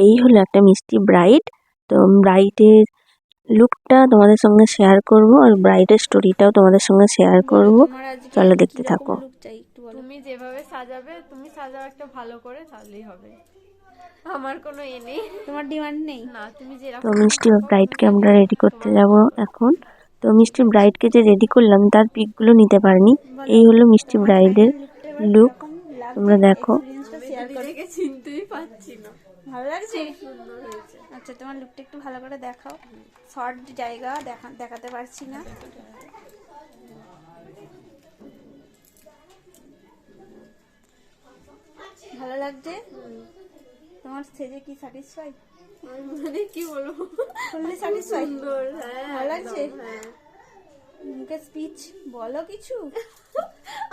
এই হলো একটা মিষ্টি ব্রাইড। তো ব্রাইডের লুকটা তোমাদের সঙ্গে শেয়ার করব আর ব্রাইডের স্টোরিটাও তোমাদের সঙ্গে শেয়ার করব। চলো দেখতে থাকো। তুমি যেভাবে সাজাবে, তুমি সাজাও একটা ভালো করে, তাহলেই হবে। আমার কোনো নেই, তোমার ডিমান্ড নেই না, তুমি তো যেরকম মিষ্টি থাকো তুমি ব্রাইডকে আমরা সেটাই রেডি করতে তোমার যাব ভালো। এখন। তো মিষ্টি ব্রাইডকে যে রেডি করলাম তার পিকগুলো নিতে পারিনি। বলো এই হলো মিষ্টি তোমার ব্রাইডের ফাইনাল লুকটা এবার লুক, কিরকম লাগছে, তোমরা দেখো। এক্সপেরিয়েন্সটা শেয়ার করো। দেখে চিনতেই পাচ্ছি না। ভালো লাগছে, সুন্দর হয়েছে। আচ্ছা, তোমার লুকটা একটু ভালো করে দেখাও। শর্ট জায়গা দেখাতে পারছি না। ভালো লাগছে তোমার সেজে? কি স্যাটিসফাই? মানে কি বলবো, ফুললি স্যাটিসফাই? সুন্দর, হ্যাঁ, ভালো লাগছে। হ্যাঁ, মুখে স্পিচ বলো কিছু।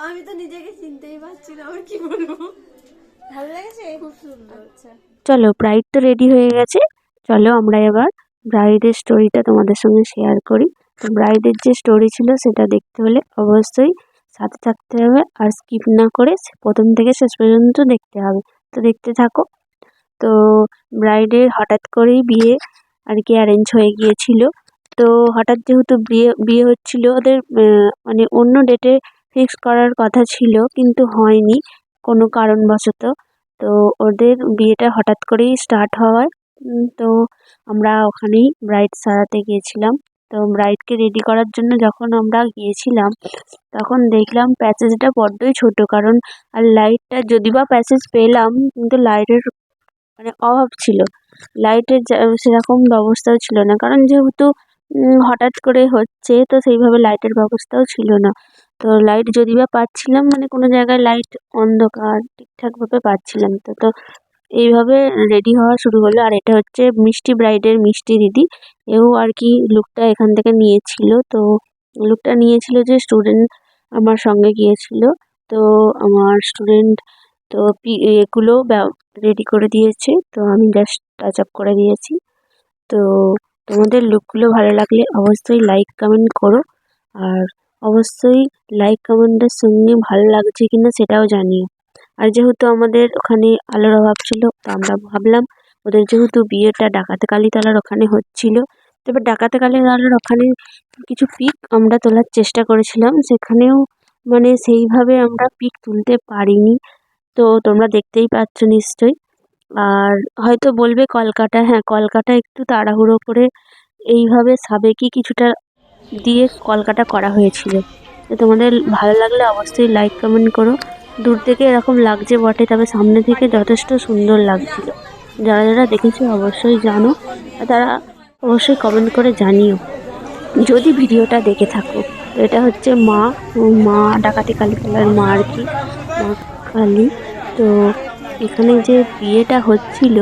আমি তো নিজেকে চিনতেই পারছি না, আমি কি বলবো। ভালো লেগেছে, খুব সুন্দর। আচ্ছা চলো, ব্রাইড তো রেডি হয়ে গেছে। চলো আমরা এবার ব্রাইডের স্টোরিটা তোমাদের সঙ্গে শেয়ার করি। তো ব্রাইডের যে স্টোরি ছিল সেটা দেখতে হলে অবশ্যই সাথে থাকতে হবে, আর স্কিপ না করে প্রথম থেকে শেষ পর্যন্ত দেখতে হবে। তো দেখতে থাকো। তো ব্রাইডের হঠাৎ করেই বিয়ে আর কি অ্যারেঞ্জ হয়ে গিয়েছিল। তো হঠাৎ যেহেতু বিয়ে বিয়ে হচ্ছিল ওদের, মানে অন্য ডেটে ফিক্স করার কথা ছিল কিন্তু হয়নি কোনো কারণবশত। তো ওদের বিয়েটা হঠাৎ করেই স্টার্ট হওয়ায় তো আমরা ওখানেই ব্রাইড সারাতে গিয়েছিলাম। তো ব্রাইডকে রেডি করার জন্য যখন আমরা গিয়েছিলাম তখন দেখলাম প্যাসেজটা বড্ডই ছোট, কারণ আর লাইটটা যদি বা প্যাসেজ পেলাম কিন্তু লাইটের মানে অভাব ছিল। লাইটের সেরকম ব্যবস্থাও ছিল না, কারণ যেহেতু হঠাৎ করে হচ্ছে তো সেইভাবে লাইটের ব্যবস্থাও ছিল না। তো লাইট যদি বা পাচ্ছিলাম মানে কোনো জায়গায় লাইট অন্ধকার ঠিকঠাকভাবে পাচ্ছিলাম তো। তো এইভাবে রেডি হওয়া শুরু হলো। আর এটা হচ্ছে মিষ্টি ব্রাইডের মিষ্টি দিদি, এও আর কি লুকটা এখান থেকে নিয়েছিল। তো লুকটা নিয়েছিল যে স্টুডেন্ট আমার সঙ্গে গিয়েছিল। তো আমার স্টুডেন্ট তো এগুলো রেডি করে দিয়েছে, তো আমি জাস্ট টাচ আপ করে দিয়েছি। তো তোমাদের লুকগুলো ভালো লাগলে অবশ্যই লাইক কমেন্ট করো, আর অবশ্যই লাইক কমেন্টের সঙ্গে ভালো লাগছে কিনা সেটাও জানিও। আর যেহেতু আমাদের ওখানে আলোর অভাব ছিল তো আমরা ভাবলাম ওদের যেহেতু বিয়েটা ডাকাতে কালীতলার ওখানে হচ্ছিল, তো এবার ডাকাতে কালীতলার ওখানে কিছু পিক আমরা তোলার চেষ্টা করেছিলাম, সেখানেও মানে সেইভাবে আমরা পিক তুলতে পারিনি। তো তোমরা দেখতেই পাচ্ছ নিশ্চয়ই। আর হয়তো বলবে কলকাতা, হ্যাঁ কলকাতা একটু তাড়াহুড়ো করে এইভাবে সাবেকি কিছুটা দিয়ে কলকাতা করা হয়েছিল। তো তোমাদের ভালো লাগলে অবশ্যই লাইক কমেন্ট করো। দূর থেকে এরকম লাগছে বটে, তবে সামনে থেকে যথেষ্ট সুন্দর লাগছিল। যারা যারা দেখেছো অবশ্যই জানো, আর তারা অবশ্যই কমেন্ট করে জানিও যদি ভিডিওটা দেখে থাকো। তো এটা হচ্ছে মা, মা ডাকাতি কালীতলার মা আর কি, মা কালী। তো এখানে যে বিয়েটা হচ্ছিল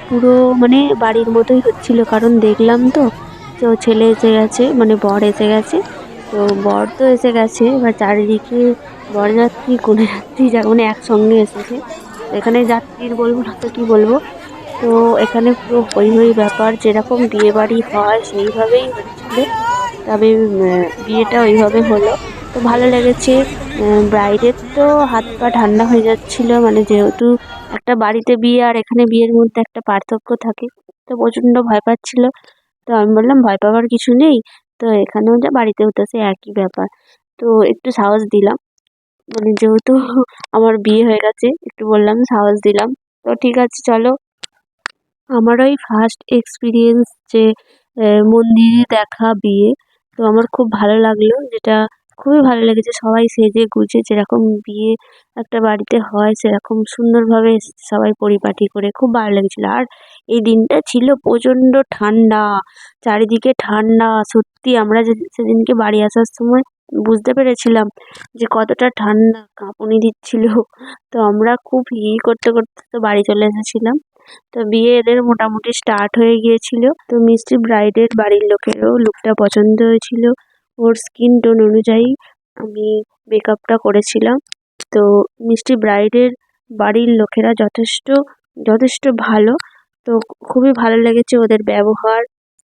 পুরো মানে বাড়ির মতোই হচ্ছিল, কারণ দেখলাম তো। তো ছেলে এসে গেছে মানে বর এসে গেছে। তো বর তো এসে গেছে, এবার চারিদিকে বরযাত্রী কনেযাত্রী যা মানে একসঙ্গে এসেছে। তো এখানে যাত্রীর বলবো না তো কি বলবো। তো এখানে পুরো হই হই ব্যাপার, যেরকম বিয়ে বাড়ি হয় সেইভাবেই হচ্ছিল। তবে বিয়েটা ওইভাবে হলো, তো ভালো লেগেছে। ব্রাইডের তো হাত পা ঠান্ডা হয়ে যাচ্ছিল, মানে যেহেতু একটা বাড়িতে বিয়ে আর এখানে বিয়ের মধ্যে একটা পার্থক্য থাকে। তো প্রচণ্ড ভয় পাচ্ছিল। তো আমি বললাম ভয় পাওয়ার কিছু নেই, তো এখানেও যা বাড়িতেও তো সে একই ব্যাপার। তো একটু সাহস দিলাম, মানে যেহেতু আমার বিয়ে হয়ে গেছে একটু বললাম সাহস দিলাম। তো ঠিক আছে চলো। আমার ওই ফার্স্ট এক্সপিরিয়েন্স যে মন্দিরে দেখা বিয়ে, তো আমার খুব ভালো লাগলো, যেটা খুবই ভালো লেগেছে। সবাই সেজে গুজে যেরকম বিয়ে একটা বাড়িতে হয় সেরকম সুন্দরভাবে এসেছে সবাই পরিপাটি করে, খুব ভালো লেগেছিলো। আর এই দিনটা ছিল প্রচণ্ড ঠান্ডা, চারিদিকে ঠান্ডা। সত্যি আমরা সেদিনকে বাড়ি আসার সময় বুঝতে পেরেছিলাম যে কতটা ঠান্ডা, কাঁপুনি দিচ্ছিল। তো আমরা খুব করতে করতে তো বাড়ি চলে এসেছিলাম। তো বিয়ে এদের মোটামুটি স্টার্ট হয়ে গিয়েছিল। তো মিষ্টি ব্রাইডের বাড়ির লোকেরও লুকটা পছন্দ হয়েছিল, ওর স্কিন টোন অনুযায়ী আমি মেকআপটা করেছিলাম। তো মিষ্টি ব্রাইডের বাড়ির লোকেরা যথেষ্ট যথেষ্ট ভালো। তো খুবই ভালো লেগেছে ওদের ব্যবহার,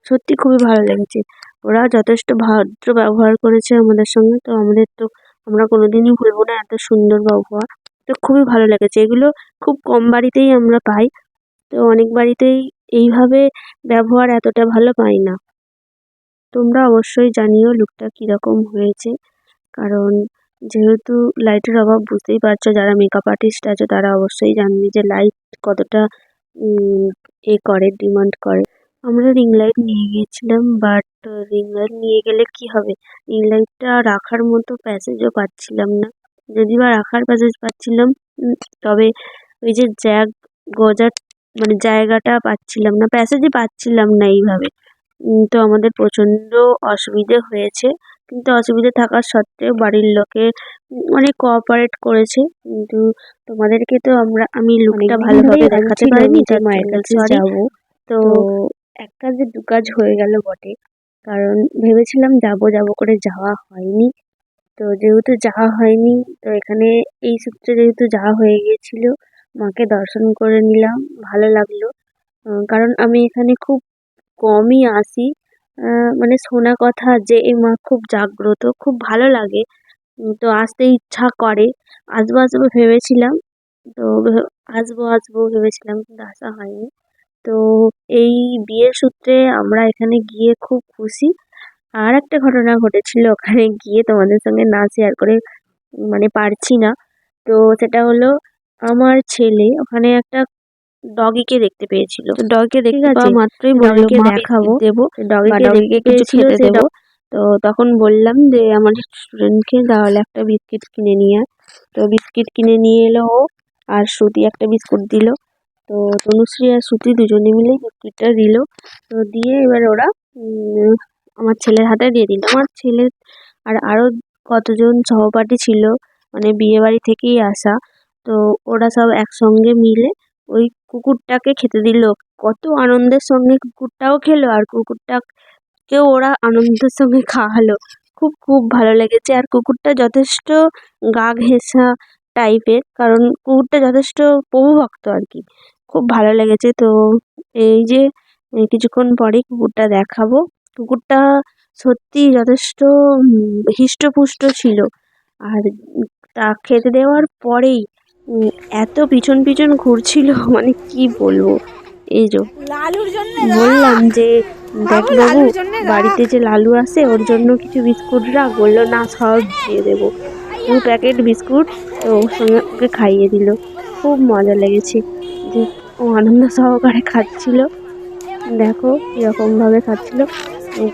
সত্যি খুবই ভালো লেগেছে। ওরা যথেষ্ট ভদ্র ব্যবহার করেছে আমাদের সঙ্গে। তো আমাদের তো আমরা কোনোদিনই ভুলবো না এত সুন্দর ব্যবহার। তো খুবই ভালো লেগেছে, এগুলো খুব কম বাড়িতেই আমরা পাই। তো তো অনেক বাড়িতেই এইভাবে ব্যবহার এতটা ভালো পাই না। তোমরা অবশ্যই জানিও লুকটা কীরকম হয়েছে, কারণ যেহেতু লাইটের অভাব বুঝতেই পারছো, যারা মেকআপ আর্টিস্ট আছে তারা অবশ্যই জানবে যে লাইট কতটা ডিমান্ড করে। আমরা রিং লাইট নিয়ে গিয়েছিলাম, বাট রিং লাইট নিয়ে গেলে কি হবে, রিং লাইটটা রাখার মতো প্যাসেজও পাচ্ছিলাম না। যদি বা রাখার প্যাসেজ পাচ্ছিলাম, তবে ওই যে জ্যাক গজার মানে জায়গাটা পাচ্ছিলাম না, প্যাসেজই পাচ্ছিলাম না এইভাবে। তো আমাদের প্রচণ্ড অসুবিধে হয়েছে, কিন্তু অসুবিধে থাকা সত্ত্বেও বাড়ির লোকে অনেক কোঅপারেট করেছে। কিন্তু তোমাদেরকে তো আমি লুকটা ভালোভাবে দেখাতে পারিনি, তার মায়ের কাছে যাবো। তো এক কাজে দু কাজ হয়ে গেল বটে, কারণ ভেবেছিলাম যাবো করে যাওয়া হয়নি। তো যেহেতু যাওয়া হয়নি, তো এখানে এই সূত্রে যেহেতু যাওয়া হয়ে গিয়েছিল, মাকে দর্শন করে নিলাম, ভালো লাগলো। কারণ আমি এখানে খুব কমই আসি, মানে শোনা কথা যে এই মা খুব জাগ্রত, খুব ভালো লাগে। তো আসতে ইচ্ছা করে, আসবো ভেবেছিলাম। তো আসবো ভেবেছিলাম, কিন্তু আসা হয়নি। তো এই বিয়ের সূত্রে আমরা এখানে গিয়ে খুব খুশি। আর একটা ঘটনা ঘটেছিল ওখানে গিয়ে, তোমাদের সঙ্গে না শেয়ার করে মানে পারছি না। তো সেটা হলো, আমার ছেলে ওখানে একটা ডগিকে দেখতে পেয়েছিল। তো ডগিকে দেখতে পাওয়া মাত্রই বলল মা দেখাবো, ডগিকে কিছু খেতে দেবো। তো তখন বললাম যে আমার স্টুডেন্টকে তাহলে একটা বিস্কিট কিনে নিয়ে আয়। তো বিস্কিট কিনে নিয়ে এলো ও, আর শ্রুতি একটা বিস্কুট দিল। তো তনুশ্রী আর শ্রুতি দুজনে মিলে বিস্কিটটা দিল। তো দিয়ে এবার ওরা আমার ছেলের হাতে দিয়ে দিল। আমার ছেলে আর আরও কতজন সহপাঠী ছিল, মানে বিয়ে বাড়ি থেকেই আসা। তো ওরা সব একসঙ্গে মিলে ওই কুকুরটাকে খেতে দিল। কত আনন্দের সঙ্গে কুকুরটাও খেলো, আর কুকুরটাকেও ওরা আনন্দের সঙ্গে খাওয়ালো। খুব ভালো লেগেছে। আর কুকুরটা যথেষ্ট গা ঘেঁষা টাইপের, কারণ কুকুরটা যথেষ্ট প্রভুভক্ত আর কি। খুব ভালো লেগেছে। তো এই যে কিছুক্ষণ পরেই কুকুরটা দেখাবো। কুকুরটা সত্যি যথেষ্ট হৃষ্টপুষ্ট ছিল। আর তা খেতে দেওয়ার পরেই এত পিছন ঘুরছিল, মানে কি বলবো। এই যে লালুর জন্য বললাম যে দেখ বাবু, লালুর জন্য বাড়িতে যে লালু আসে ওর জন্য কিছু বিস্কুট রাখ। বললো না, সব দিয়ে দেবো। 2 প্যাকেট বিস্কুট তো ওর সঙ্গে ওকে খাইয়ে দিল। খুব মজা লেগেছে যে ও আনন্দ সহকারে খাচ্ছিল। দেখো কিরকম ভাবে খাচ্ছিল।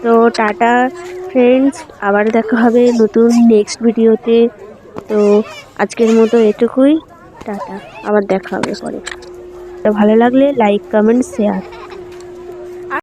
তো টাটা ফ্রেন্ডস, আবার দেখা হবে নতুন নেক্সট ভিডিওতে। তো আজকের মতো এটুকুই, টাটা, আবার দেখা হবে পরে। ভালো লাগলে লাইক, কমেন্ট, শেয়ার।